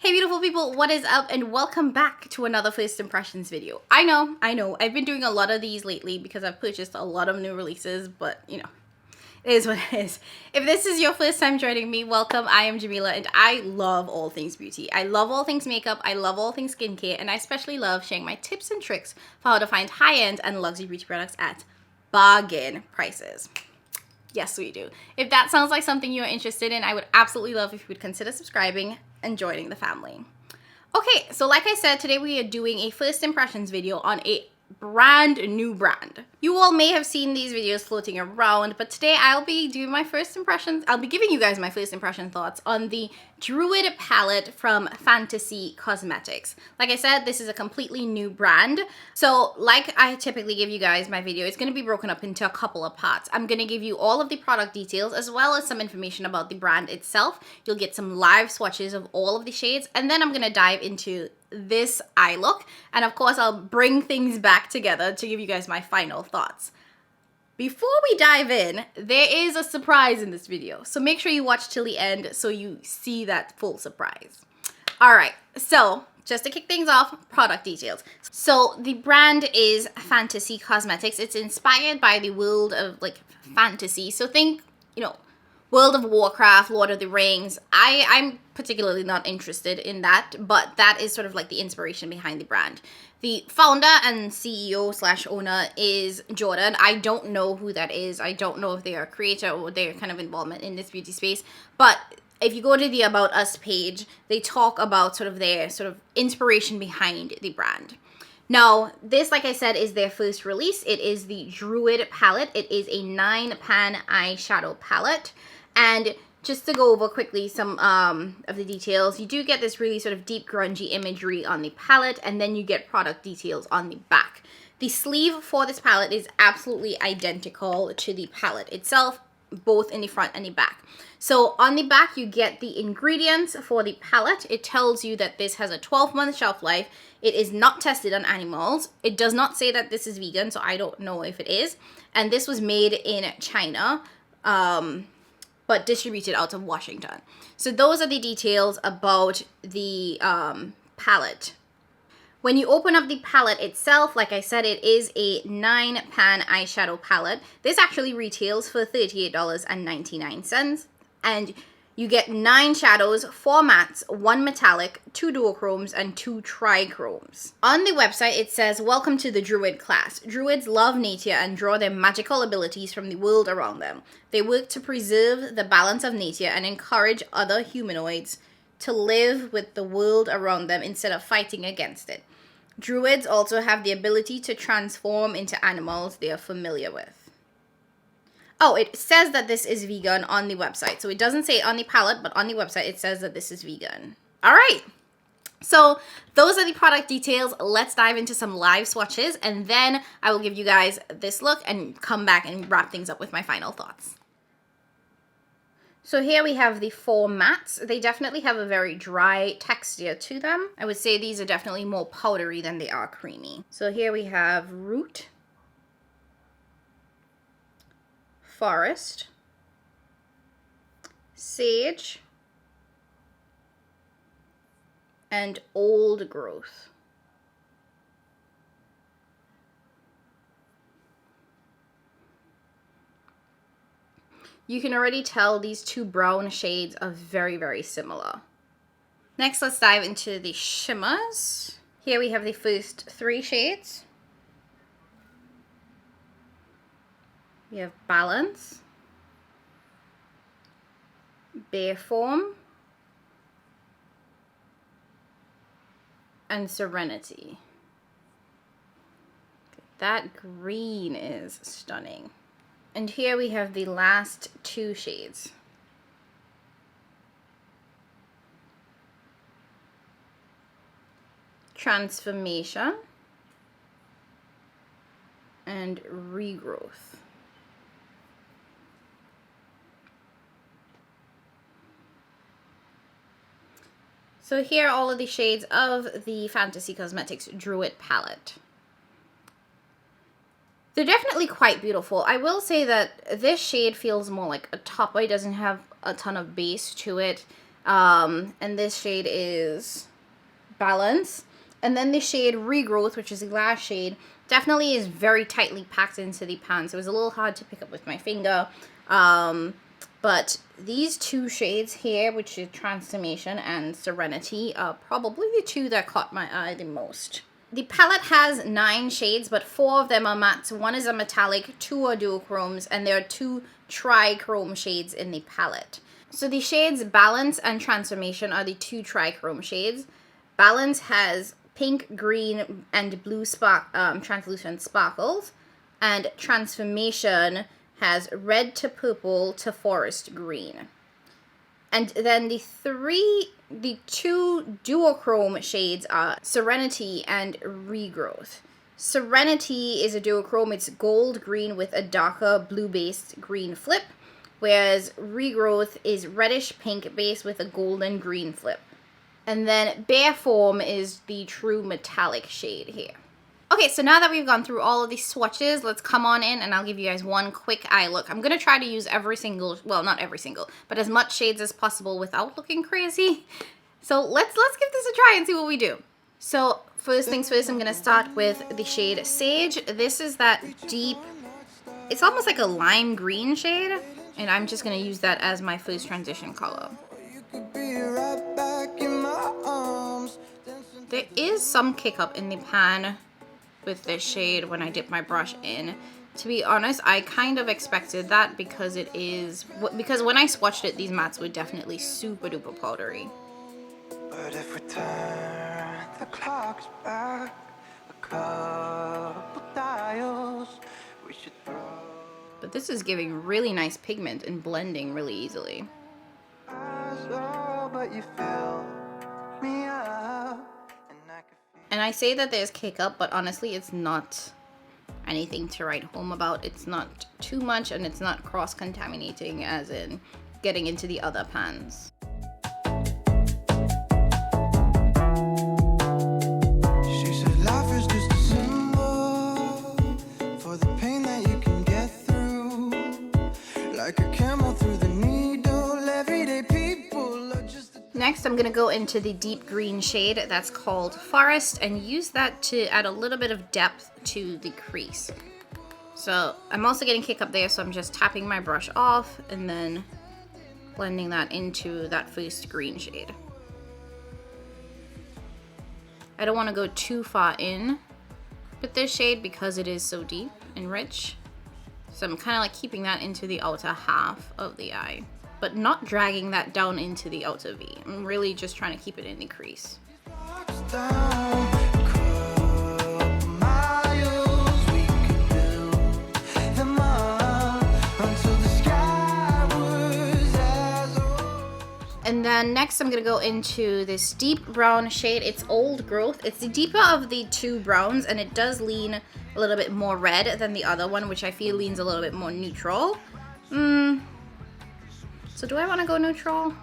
Hey beautiful people, what is up and welcome back to another first impressions video. I know, I've been doing a lot of these lately because I've purchased a lot of new releases, but you know, it is what it is. If this is your first time joining me, welcome. I am Jamila and I love all things beauty. I love all things makeup, I love all things skincare, and I especially love sharing my tips and tricks for how to find high-end and luxury beauty products at bargain prices. Yes, we do. If that sounds like something you're interested in, I would absolutely love if you would consider subscribing and joining the family. Okay, so like I said, today we are doing a first impressions video on a brand new brand. You all may have seen these videos floating around, but today I'll be doing my first impressions. I'll be giving you guys my first impression thoughts on the Druid Palette from Fantasy Cosmetics. Like I said, this is a completely new brand. So like I typically give you guys my video, it's going to be broken up into a couple of parts. I'm going to give you all of the product details as well as some information about the brand itself. You'll get some live swatches of all of the shades, and then I'm going to dive into this eye look, and of course I'll bring things back together to give you guys my final thoughts. Before we dive in, there is a surprise in this video, so make sure you watch till the end so you see that full surprise. Alright, so just to kick things off, product details. So the brand is Fantasy Cosmetics. It's inspired by the world of like fantasy, so think, you know, World of Warcraft, Lord of the Rings. I'm particularly not interested in that, but that is sort of like the inspiration behind the brand. The founder and CEO / owner is Jordan. I don't know who that is. I don't know if they are a creator or their kind of involvement in this beauty space, but if you go to the About Us page, they talk about sort of their sort of inspiration behind the brand. Now, this, like I said, is their first release. It is the Druid Palette. It is a 9-pan eyeshadow palette. And just to go over quickly some of the details, you do get this really sort of deep grungy imagery on the palette, and then you get product details on the back. The sleeve for this palette is absolutely identical to the palette itself, both in the front and the back. So on the back, you get the ingredients for the palette. It tells you that this has a 12-month shelf life. It is not tested on animals. It does not say that this is vegan, so I don't know if it is. And this was made in China, but distributed out of Washington. So those are the details about the palette. When you open up the palette itself, like I said, it is a 9-pan eyeshadow palette. This actually retails for $38.99. And you get 9 shadows, 4 mattes, 1 metallic, 2 duochromes, and 2 trichromes. On the website, it says, "Welcome to the Druid class. Druids love nature and draw their magical abilities from the world around them. They work to preserve the balance of nature and encourage other humanoids to live with the world around them instead of fighting against it. Druids also have the ability to transform into animals they are familiar with." Oh, it says that this is vegan on the website. So it doesn't say it on the palette, but on the website it says that this is vegan. All right. So those are the product details. Let's dive into some live swatches, and then I will give you guys this look and come back and wrap things up with my final thoughts. So here we have the 4 mattes. They definitely have a very dry texture to them. I would say these are definitely more powdery than they are creamy. So here we have Root, Forest, Sage, and Old Growth. You can already tell these 2 brown shades are very, very similar. Next, let's dive into the shimmers. Here we have the first 3 shades. We have Balance, Bareform, and Serenity. That green is stunning. And here we have the last 2 shades. Transformation and Regrowth. So here are all of the shades of the Fantasy Cosmetics Druid Palette. They're definitely quite beautiful. I will say that this shade feels more like a topper. It doesn't have a ton of base to it. And this shade is Balance. And then the shade Regrowth, which is the last shade, definitely is very tightly packed into the pan. So it was a little hard to pick up with my finger. But these two shades here, which is Transformation and Serenity, are probably the two that caught my eye the most. The palette has 9 shades, but 4 of them are matte. 1 is a metallic, 2 are duochromes, and there are 2 trichrome shades in the palette. So the shades Balance and Transformation are the 2 trichrome shades. Balance has pink, green, and blue translucent sparkles, and Transformation has red to purple to forest green. And then the 2 duochrome shades are Serenity and Regrowth. Serenity is a duochrome. It's gold green with a darker blue-based green flip, whereas Regrowth is reddish pink base with a golden green flip. And then Bare Form is the true metallic shade here. Okay, so now that we've gone through all of these swatches, let's come on in and I'll give you guys one quick eye look. I'm going to try to use every single, well, not every single, but as much shades as possible without looking crazy. So let's give this a try and see what we do. So first things first, I'm going to start with the shade Sage. This is that deep, it's almost like a lime green shade, and I'm just going to use that as my first transition color. There is some kick up in the pan with this shade when I dip my brush in. To be honest, I kind of expected that because because when I swatched it, these mattes were definitely super duper powdery. But if we turn the clocks back a couple dials, we should throw. But this is giving really nice pigment and blending really easily. But you fill me up. And I say that there's kick up, but honestly, it's not anything to write home about. It's not too much, and it's not cross-contaminating, as in getting into the other pans. She said life is just a symbol for the pain that you can get through, like a camel through the needle. Everyday people are just. Next, I'm going to go into the deep green shade that's called Forest and use that to add a little bit of depth to the crease. So I'm also getting kick up there, so I'm just tapping my brush off and then blending that into that first green shade. I don't want to go too far in with this shade because it is so deep and rich. So I'm kind of like keeping that into the outer half of the eye, but not dragging that down into the outer V. I'm really just trying to keep it in the crease. And then next I'm going to go into this deep brown shade. It's Old Growth. It's the deeper of the 2 browns, and it does lean a little bit more red than the other one, which I feel leans a little bit more neutral. So do I want to go neutral?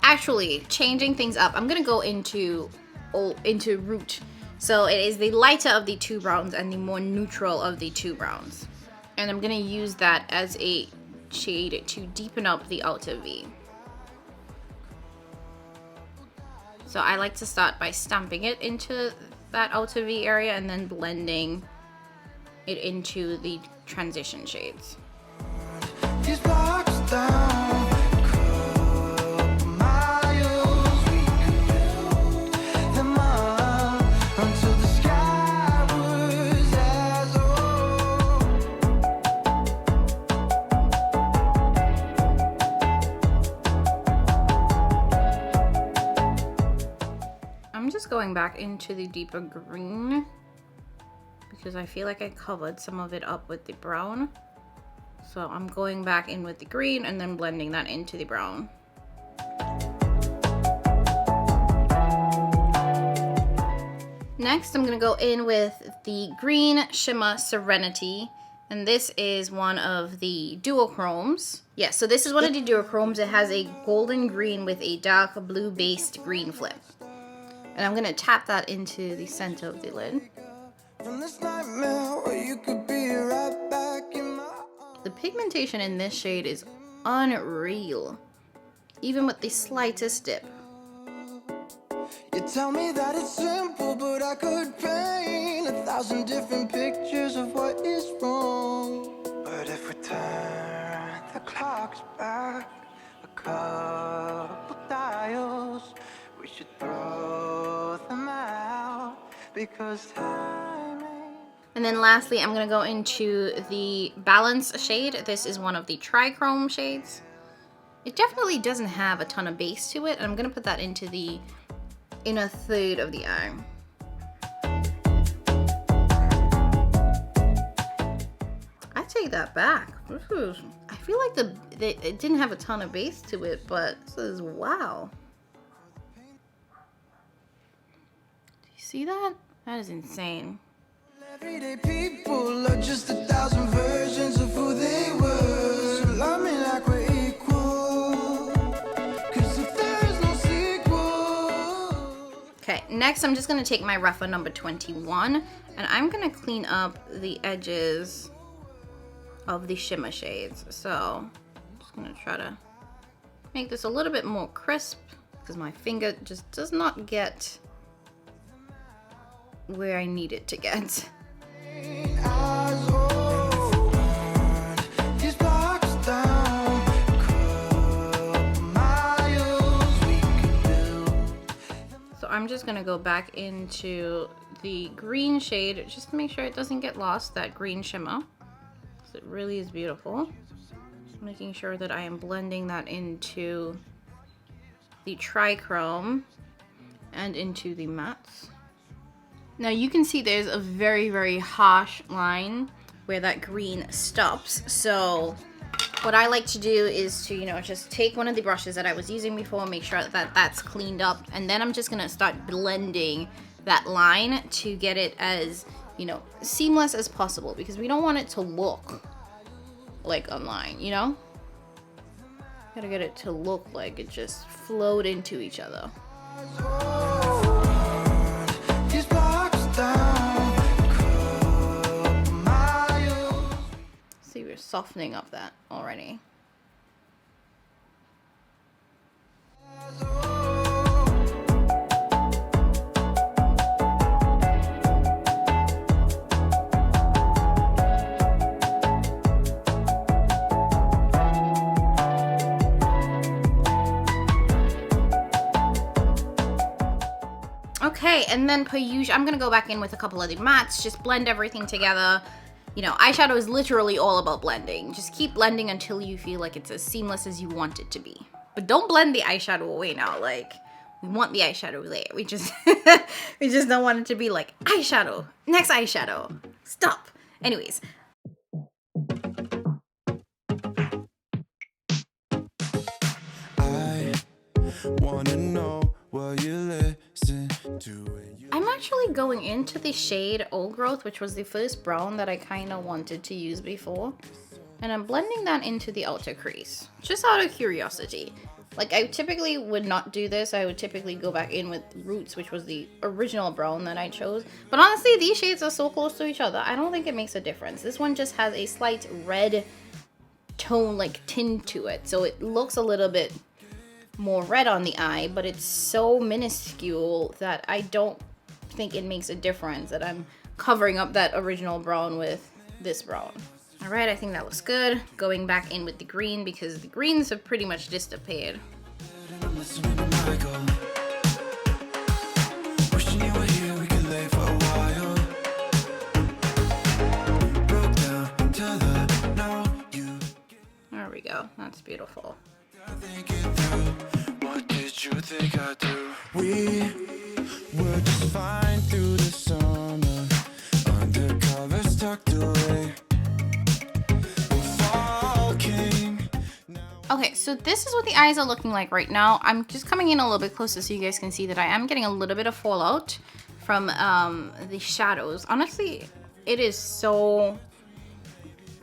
Actually, changing things up, I'm going to go into Root. So it is the lighter of the 2 browns and the more neutral of the 2 browns. And I'm going to use that as a shade to deepen up the outer V. So I like to start by stamping it into that outer V area and then blending it into the transition shades. Going back into the deeper green because I feel like I covered some of it up with the brown. So I'm going back in with the green and then blending that into the brown. Next, I'm going to go in with the green Shimmer Serenity. And this is one of the duochromes. Yeah, so this is one of the duochromes. It has a golden green with a dark blue based green flip. And I'm going to tap that into the center of the lid. The pigmentation in this shade is unreal. even with the slightest dip. You tell me that it's simple, but I could paint 1,000 different pictures of what is wrong. But if we turn the clocks back a couple dials, we should throw them out because time ain't. And then lastly, I'm gonna go into the Balance shade. This is one of the Trichrome shades. It definitely doesn't have a ton of base to it. And I'm gonna put that into the inner third of the eye. I take that back. I feel like it didn't have a ton of base to it, but this is wow. Do you see that? That is insane. Everyday people are just 1,000 versions of who they were. So love me like we're equal. 'Cause if there's no sequel. Okay, next I'm just gonna take my rougher number 21 and I'm gonna clean up the edges of the shimmer shades. So I'm just gonna try to make this a little bit more crisp because my finger just does not get where I need it to get. So I'm just gonna go back into the green shade just to make sure it doesn't get lost, that green shimmer. So it really is beautiful. Making sure that I am blending that into the Trichrome and into the mattes. Now you can see there's a very, very harsh line where that green stops. So what I like to do is to, just take one of the brushes that I was using before, make sure that that's cleaned up, and then I'm just gonna start blending that line to get it as, seamless as possible, because we don't want it to look like a line, Gotta get it to look like it just flowed into each other. See, we're softening up that already. Okay, and then per usual, I'm gonna go back in with a couple of the mattes, just blend everything together. Eyeshadow is literally all about blending. Just keep blending until you feel like it's as seamless as you want it to be. But don't blend the eyeshadow away now. Like, we want the eyeshadow there. We just we just don't want it to be like eyeshadow, next eyeshadow. Stop. Anyways. I wanna know what you listen to. I'm actually going into the shade Old Growth, which was the first brown that I kind of wanted to use before. And I'm blending that into the outer crease, just out of curiosity. Like, I typically would not do this. I would typically go back in with Roots, which was the original brown that I chose. But honestly, these shades are so close to each other, I don't think it makes a difference. This one just has a slight red tone, like tint to it. So it looks a little bit more red on the eye, but it's so minuscule that I don't think it makes a difference that I'm covering up that original brown with this brown. All right, I think that looks good. Going back in with the green because the greens have pretty much disappeared. There we go, that's beautiful. What did you think I'd do? We were just fine through the summer, undercovers tucked away. Fall came. Okay, so this is what the eyes are looking like right now. I'm just coming in a little bit closer so you guys can see that I am getting a little bit of fallout from the shadows. Honestly, it is so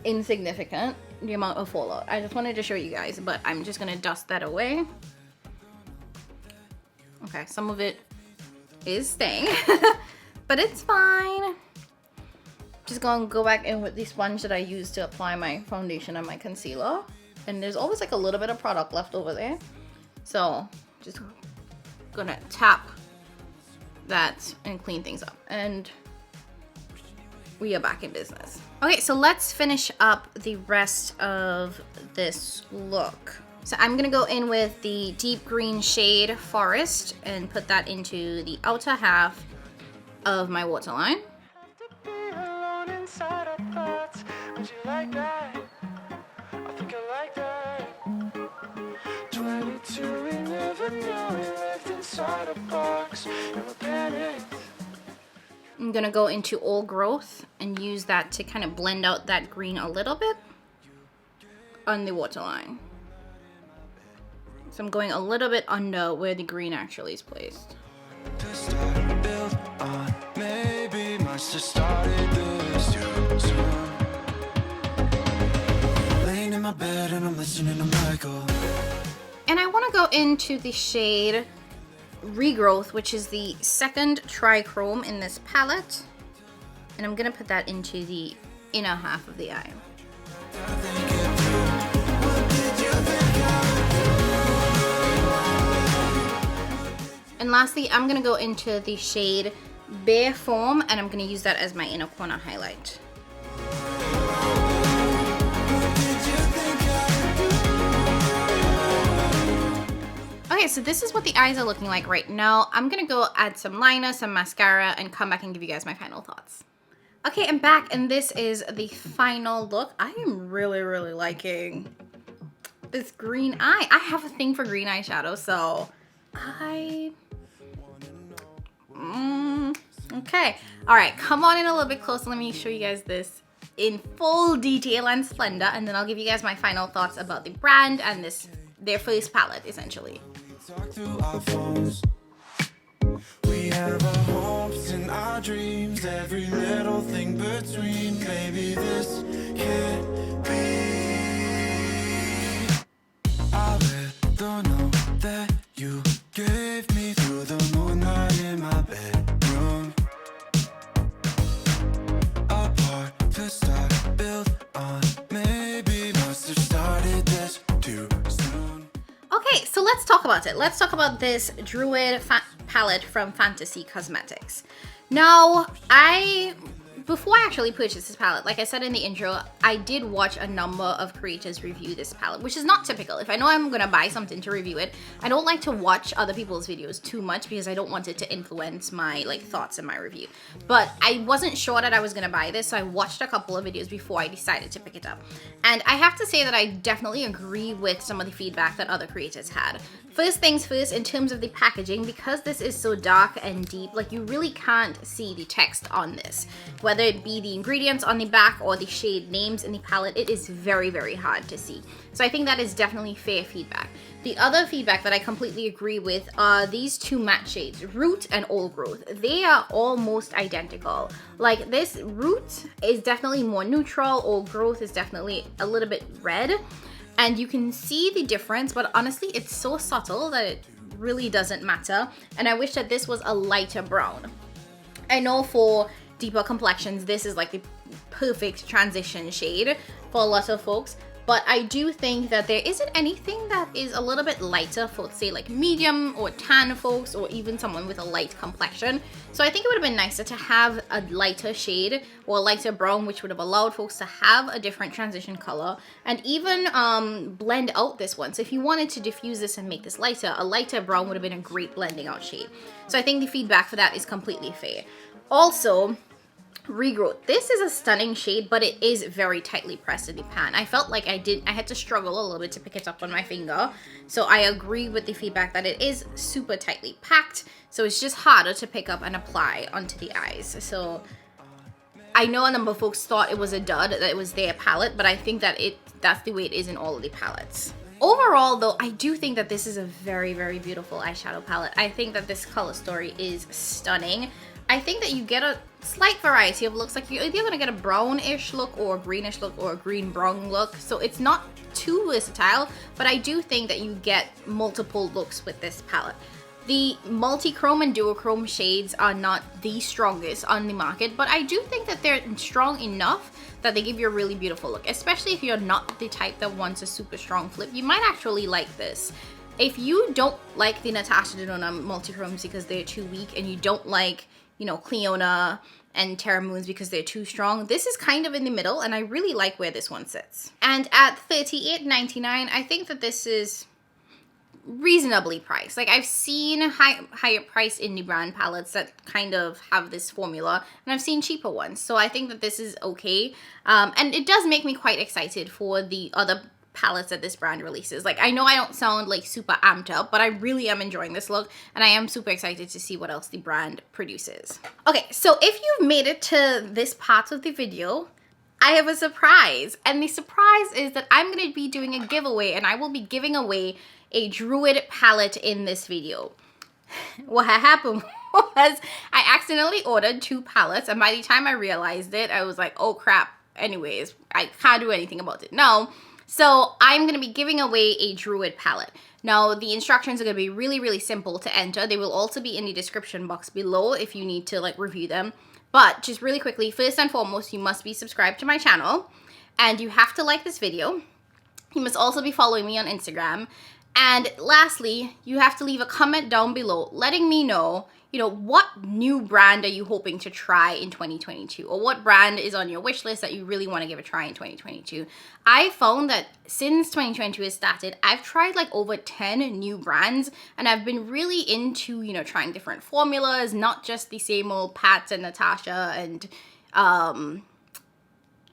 insignificant, the amount of fallout. I just wanted to show you guys, but I'm just gonna dust that away. Okay, some of it is staying, but it's fine. Just gonna go back in with the sponge that I used to apply my foundation and my concealer. And there's always like a little bit of product left over there. So just gonna tap that and clean things up, and we are back in business. Okay, so let's finish up the rest of this look. So I'm gonna go in with the deep green shade Forest and put that into the outer half of my waterline. I'm gonna go into Old Growth and use that to kind of blend out that green a little bit on the waterline. So I'm going a little bit under where the green actually is placed. And I want to go into the shade Regrowth, which is the second trichrome in this palette, and I'm gonna put that into the inner half of the eye. And lastly, I'm gonna go into the shade Bare Form, and I'm gonna use that as my inner corner highlight. Okay, so this is what the eyes are looking like right now. I'm gonna go add some liner, some mascara, and come back and give you guys my final thoughts. Okay, I'm back, and this is the final look. I am really, really liking this green eye. I have a thing for green eyeshadow, so okay. All right, come on in a little bit closer. Let me show you guys this in full detail and splendor, and then I'll give you guys my final thoughts about the brand and their first palette, essentially. Talk through our phones. We have our hopes and our dreams, every little thing between. Maybe this can't be. I read the note that you gave me through the moonlight in my bedroom. A part to start, built on. Maybe must have started this too soon. Okay, so let's talk about it. Let's talk about this Druid palette from Fantasy Cosmetics. Now, before I actually purchased this palette, like I said in the intro, I did watch a number of creators review this palette, which is not typical. If I know I'm gonna buy something to review it, I don't like to watch other people's videos too much because I don't want it to influence my thoughts in my review. But I wasn't sure that I was gonna buy this, so I watched a couple of videos before I decided to pick it up. And I have to say that I definitely agree with some of the feedback that other creators had. First things first, in terms of the packaging, because this is so dark and deep, like you really can't see the text on this. Whether it be the ingredients on the back or the shade names in the palette, it is very, very hard to see. So I think that is definitely fair feedback. The other feedback that I completely agree with are these two matte shades, Root and Old Growth. They are almost identical. Like this Root is definitely more neutral, Old Growth is definitely a little bit red. And you can see the difference, but honestly, it's so subtle that it really doesn't matter. And I wish that this was a lighter brown. I know for deeper complexions, this is like the perfect transition shade for a lot of folks. But I do think that there isn't anything that is a little bit lighter for, say, like medium or tan folks, or even someone with a light complexion. So I think it would have been nicer to have a lighter shade or a lighter brown, which would have allowed folks to have a different transition color and even blend out this one. So if you wanted to diffuse this and make this lighter, a lighter brown would have been a great blending out shade. So I think the feedback for that is completely fair. Also, Regrowth. This is a stunning shade, but it is very tightly pressed in the pan. I felt like I had to struggle a little bit to pick it up on my finger. So I agree with the feedback that it is super tightly packed. So it's just harder to pick up and apply onto the eyes. So I know a number of folks thought it was a dud, that it was their palette, but I think that that's the way it is in all of the palettes. Overall, though, I do think that this is a very, very beautiful eyeshadow palette. I think that this color story is stunning. I think that you get a slight variety of looks. Like you're either going to get a brownish look or a greenish look or a green-brown look. So it's not too versatile, but I do think that you get multiple looks with this palette. The multi-chrome and duochrome shades are not the strongest on the market, but I do think that they're strong enough that they give you a really beautiful look, especially if you're not the type that wants a super strong flip. You might actually like this. If you don't like the Natasha Denona multi-chromes because they're too weak, and you don't like, you know, Cleona and Terra Moons because they're too strong, this is kind of in the middle, and I really like where this one sits. And at $38.99, I think that this is reasonably priced. Like, I've seen higher price indie brand palettes that kind of have this formula, and I've seen cheaper ones, so I think that this is okay. And it does make me quite excited for the other palettes that this brand releases. Like, I know I don't sound like super amped up, but I really am enjoying this look, and I am super excited to see what else the brand produces. Okay, so if you've made it to this part of the video, I have a surprise, and the surprise is that I'm going to be doing a giveaway, and I will be giving away a Druid palette in this video. What happened was I accidentally ordered 2 palettes, and by the time I realized it, I was like, oh crap, anyways, I can't do anything about it now. So I'm going to be giving away a Druid palette. Now, the instructions are going to be really, really simple to enter. They will also be in the description box below if you need to like review them. But just really quickly, first and foremost, you must be subscribed to my channel, and you have to like this video. You must also be following me on Instagram. And lastly, you have to leave a comment down below letting me know, you know, what new brand are you hoping to try in 2022, or what brand is on your wish list that you really want to give a try in 2022. I found that since 2022 has started, I've tried like over 10 new brands, and I've been really into, you know, trying different formulas, not just the same old Pat and Natasha and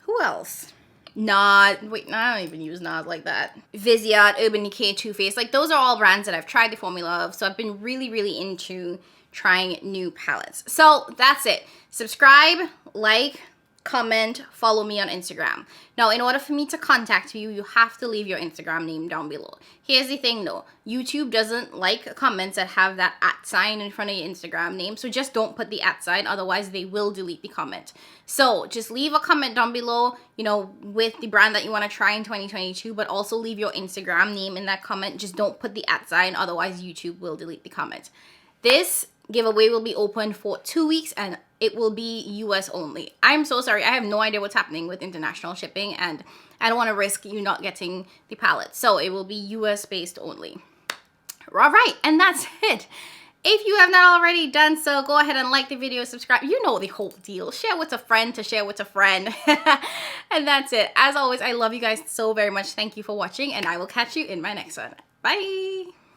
who else? Nod, wait, no, I don't even use Nod like that. Viseart, Urban Decay, Too Faced, like those are all brands that I've tried the formula of, so I've been really, really into trying new palettes. So that's it. Subscribe, like, comment, follow me on Instagram. Now, in order for me to contact you, you have to leave your Instagram name down below. Here's the thing though, YouTube doesn't like comments that have that @ in front of your Instagram name, so just don't put the @ otherwise they will delete the comment. So just leave a comment down below, you know, with the brand that you want to try in 2022, but also leave your Instagram name in that comment. Just don't put the @ otherwise YouTube will delete the comment. This giveaway will be open for 2 weeks, and it will be US only. I'm so sorry, I have no idea what's happening with international shipping, and I don't want to risk you not getting the palette, so it will be US based only. All right, and that's it. If you have not already done so, go ahead and like the video, subscribe. You know the whole deal. Share with a friend to share with a friend. And that's it. As always, I love you guys so very much. Thank you for watching, and I will catch you in my next one. Bye.